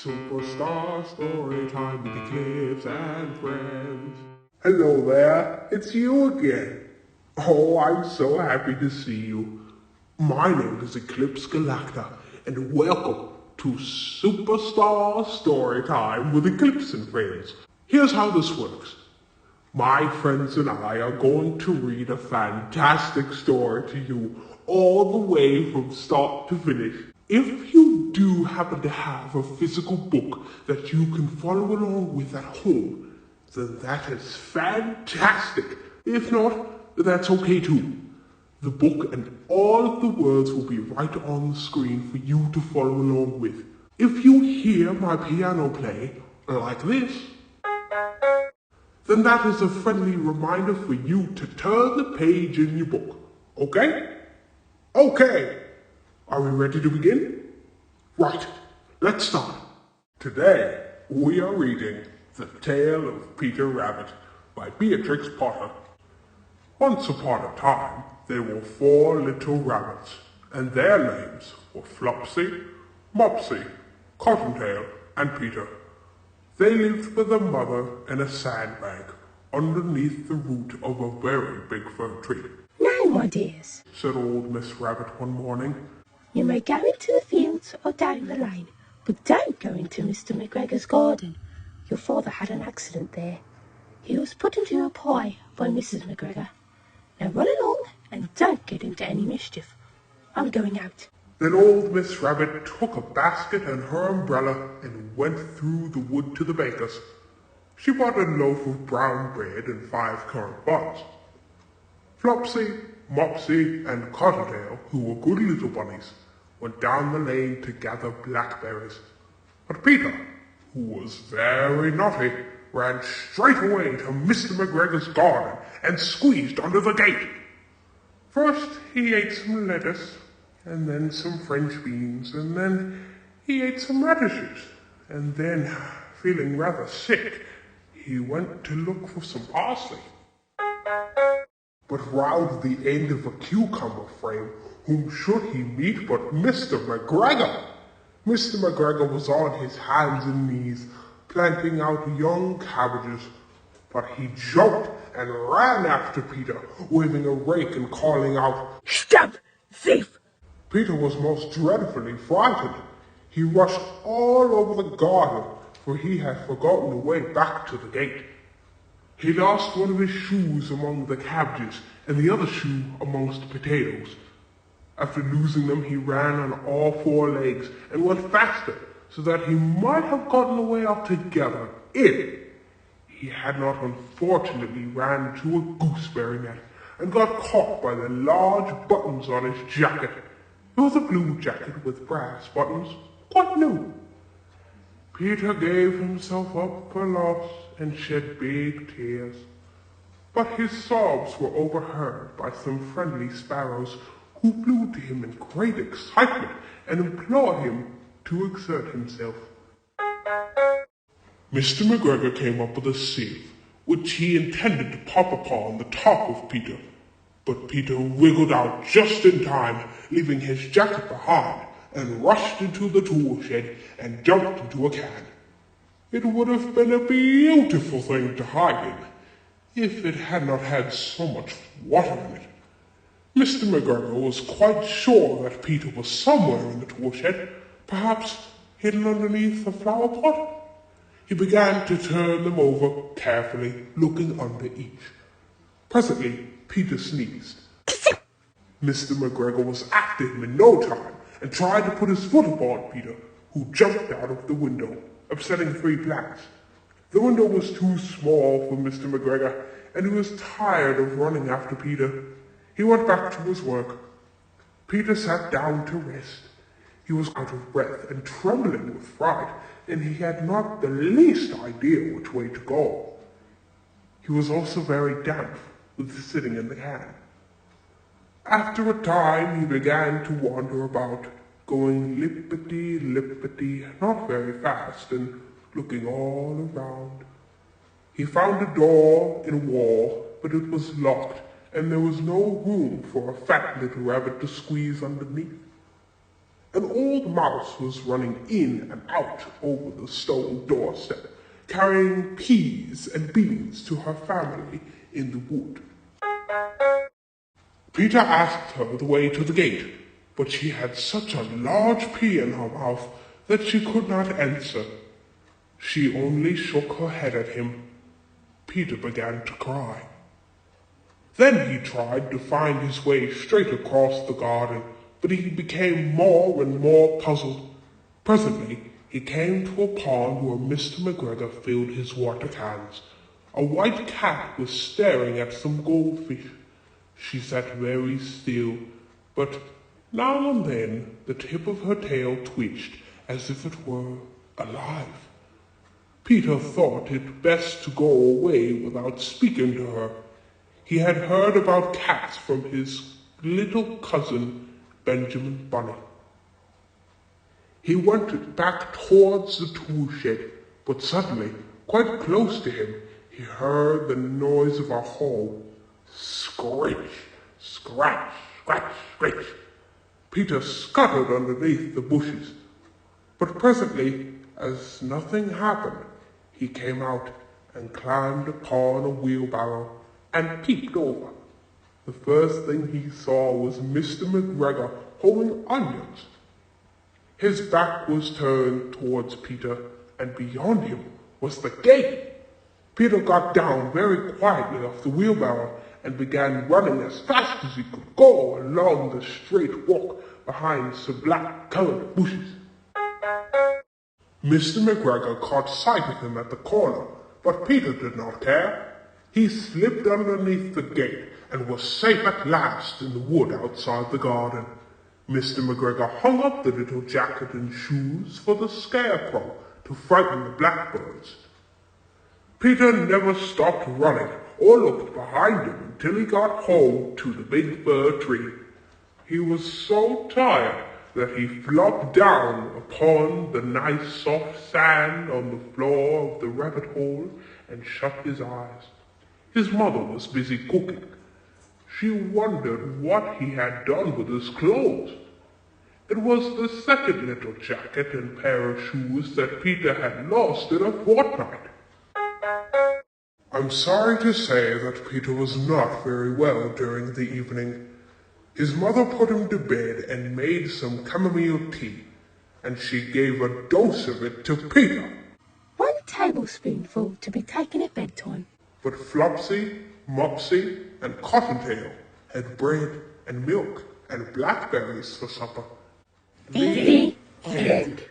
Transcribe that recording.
Superstar Storytime with Eclipse and Friends. Hello there, it's you again. Oh, I'm so happy to see you. My name is Eclipse Galacta, and welcome to Superstar Storytime with Eclipse and Friends. Here's how this works. My friends and I are going to read a fantastic story to you all the way from start to finish. If you do happen to have a physical book that you can follow along with at home, then that is fantastic. If not, that's okay too. The book and all of the words will be right on the screen for you to follow along with. If you hear my piano play, like this, then that is a friendly reminder for you to turn the page in your book. Okay? Okay. Are we ready to begin? Right, let's start. Today, we are reading The Tale of Peter Rabbit by Beatrix Potter. Once upon a time, there were 4 little rabbits, and their names were Flopsy, Mopsy, Cottontail, and Peter. They lived with a mother in a sandbag underneath the root of a very big fir tree. "Now, my dears," said old Miss Rabbit one morning, "you may go into the fields or down the lane, but don't go into Mr. McGregor's garden. Your father had an accident there. He was put into a pie by Mrs. McGregor. Now run along and don't get into any mischief. I'm going out." Then old Miss Rabbit took a basket and her umbrella and went through the wood to the baker's. She bought a loaf of brown bread and 5 currant buns. Flopsy, Mopsy, and Cottontail, who were good little bunnies, went down the lane to gather blackberries. But Peter, who was very naughty, ran straight away to Mr. McGregor's garden and squeezed under the gate. First he ate some lettuce, and then some French beans, and then he ate some radishes, and then, feeling rather sick, he went to look for some parsley. But round the end of a cucumber frame, whom should he meet but Mr. McGregor? Mr. McGregor was on his hands and knees, planting out young cabbages, but he jumped and ran after Peter, waving a rake and calling out, "Stop, thief!" Peter was most dreadfully frightened. He rushed all over the garden, for he had forgotten the way back to the gate. He lost one of his shoes among the cabbages and the other shoe amongst the potatoes. After losing them, he ran on all 4 legs and went faster, so that he might have gotten away altogether if he had not unfortunately ran into a gooseberry net and got caught by the large buttons on his jacket. It was a blue jacket with brass buttons, quite new. Peter gave himself up for lost and shed big tears. But his sobs were overheard by some friendly sparrows who flew to him in great excitement and implored him to exert himself. Mr. McGregor came up with a sieve, which he intended to pop upon the top of Peter. But Peter wiggled out just in time, leaving his jacket behind, and rushed into the tool shed and jumped into a can. It would have been a beautiful thing to hide in, if it had not had so much water in it. Mr. McGregor was quite sure that Peter was somewhere in the tool shed, perhaps hidden underneath a flower pot. He began to turn them over carefully, looking under each. Presently, Peter sneezed. Mr. McGregor was after him in no time and tried to put his foot upon Peter, who jumped out of the window, upsetting 3 plants. The window was too small for Mr. McGregor, and he was tired of running after Peter. He went back to his work. Peter sat down to rest. He was out of breath and trembling with fright, and he had not the least idea which way to go. He was also very damp with sitting in the can. After a time he began to wander about, going lippity-lippity, not very fast, and looking all around. He found a door in a wall, but it was locked, and there was no room for a fat little rabbit to squeeze underneath. An old mouse was running in and out over the stone doorstep, carrying peas and beans to her family in the wood. Peter asked her the way to the gate, but she had such a large pea in her mouth that she could not answer. She only shook her head at him. Peter began to cry. Then he tried to find his way straight across the garden, but he became more and more puzzled. Presently, he came to a pond where Mr. McGregor filled his water cans. A white cat was staring at some goldfish. She sat very still, but now and then the tip of her tail twitched as if it were alive. Peter thought it best to go away without speaking to her. He had heard about cats from his little cousin, Benjamin Bunny. He went back towards the tool shed, but suddenly, quite close to him, he heard the noise of a hoe. Scritch, scratch, scratch, scratch. Peter scuttled underneath the bushes, but presently, as nothing happened, he came out and climbed upon a wheelbarrow and peeped over. The first thing he saw was Mr. McGregor holding onions. His back was turned towards Peter, and beyond him was the gate. Peter got down very quietly off the wheelbarrow and began running as fast as he could go along the straight walk behind some black-colored bushes. Mr. McGregor caught sight of him at the corner, but Peter did not care. He slipped underneath the gate and was safe at last in the wood outside the garden. Mr. McGregor hung up the little jacket and shoes for the scarecrow to frighten the blackbirds. Peter never stopped running or looked behind him until he got home to the big fir tree. He was so tired that he flopped down upon the nice soft sand on the floor of the rabbit hole and shut his eyes. His mother was busy cooking. She wondered what he had done with his clothes. It was the second little jacket and pair of shoes that Peter had lost in a fortnight. I'm sorry to say that Peter was not very well during the evening. His mother put him to bed and made some chamomile tea, and she gave a dose of it to Peter. 1 tablespoonful to be taken at bedtime. But Flopsy, Mopsy, and Cottontail had bread and milk and blackberries for supper. The end.